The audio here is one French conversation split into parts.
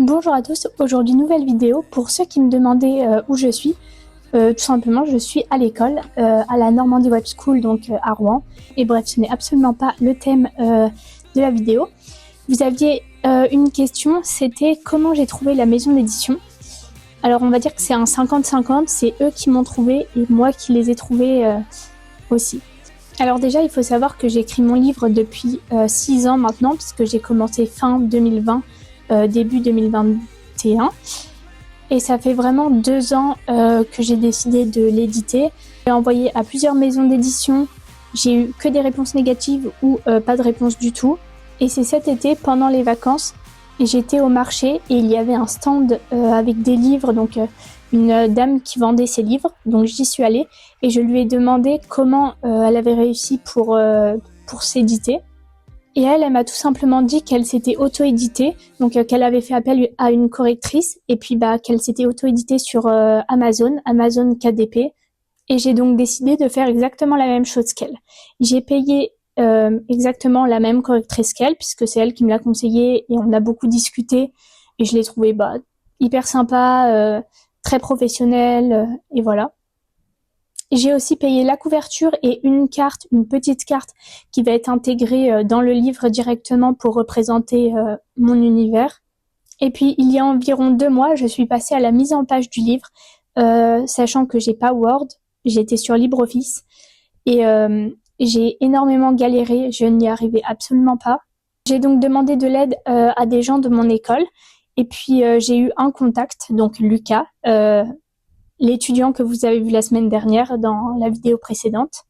Bonjour à tous, aujourd'hui nouvelle vidéo. Pour ceux qui me demandaient où je suis, tout simplement je suis à l'école, à la Normandie Web School, donc à Rouen. Et bref, ce n'est absolument pas le thème de la vidéo. Vous aviez une question, c'était comment j'ai trouvé la maison d'édition. Alors on va dire que c'est un 50-50, c'est eux qui m'ont trouvé et moi qui les ai trouvés aussi. Alors déjà, il faut savoir que j'ai écrit mon livre depuis 6 ans maintenant, puisque j'ai commencé fin 2020, début 2021. Et ça fait vraiment 2 ans que j'ai décidé de l'éditer. J'ai envoyé à plusieurs maisons d'édition. J'ai eu que des réponses négatives ou pas de réponse du tout. Et c'est cet été, pendant les vacances, j'étais au marché et il y avait un stand avec des livres, donc une dame qui vendait ses livres. Donc j'y suis allée et je lui ai demandé comment elle avait réussi pour s'éditer. Et elle m'a tout simplement dit qu'elle s'était auto-éditée, donc qu'elle avait fait appel à une correctrice, et puis qu'elle s'était auto-éditée sur Amazon KDP. Et j'ai donc décidé de faire exactement la même chose qu'elle. J'ai payé exactement la même correctrice qu'elle, puisque c'est elle qui me l'a conseillé, et on a beaucoup discuté, et je l'ai trouvée hyper sympa, très professionnelle, et voilà. J'ai aussi payé la couverture et une petite carte qui va être intégrée dans le livre directement pour représenter mon univers. Et puis, il y a environ 2 mois, je suis passée à la mise en page du livre, sachant que j'ai pas Word, j'étais sur LibreOffice et j'ai énormément galéré, je n'y arrivais absolument pas. J'ai donc demandé de l'aide à des gens de mon école et puis j'ai eu un contact, donc Lucas, l'étudiant que vous avez vu la semaine dernière dans la vidéo précédente.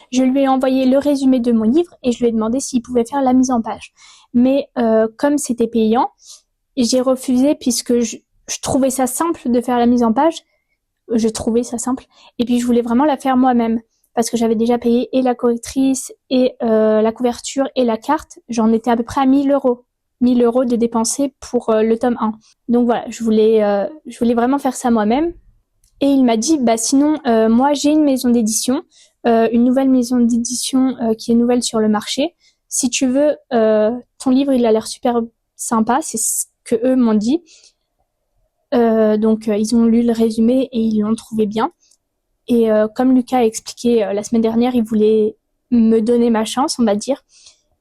Je lui ai envoyé le résumé de mon livre et je lui ai demandé s'il pouvait faire la mise en page. Mais comme c'était payant, j'ai refusé puisque je trouvais ça simple de faire la mise en page. Je trouvais ça simple. Et puis je voulais vraiment la faire moi-même parce que j'avais déjà payé et la correctrice et la couverture et la carte. J'en étais à peu près à 1 000 €. 1 000 € de dépenser pour le tome 1. Donc voilà, je voulais vraiment faire ça moi-même. Et il m'a dit, sinon, moi j'ai une maison d'édition, une nouvelle maison d'édition qui est nouvelle sur le marché. Si tu veux, ton livre il a l'air super sympa, c'est ce que eux m'ont dit. Donc ils ont lu le résumé et ils l'ont trouvé bien. Et comme Lucas a expliqué la semaine dernière, il voulait me donner ma chance, on va dire.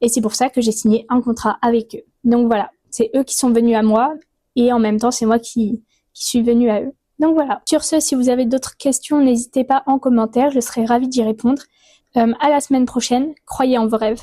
Et c'est pour ça que j'ai signé un contrat avec eux. Donc voilà, c'est eux qui sont venus à moi et en même temps c'est moi qui suis venue à eux. Donc voilà. Sur ce, si vous avez d'autres questions, n'hésitez pas en commentaire, je serai ravie d'y répondre. À la semaine prochaine, croyez en vos rêves.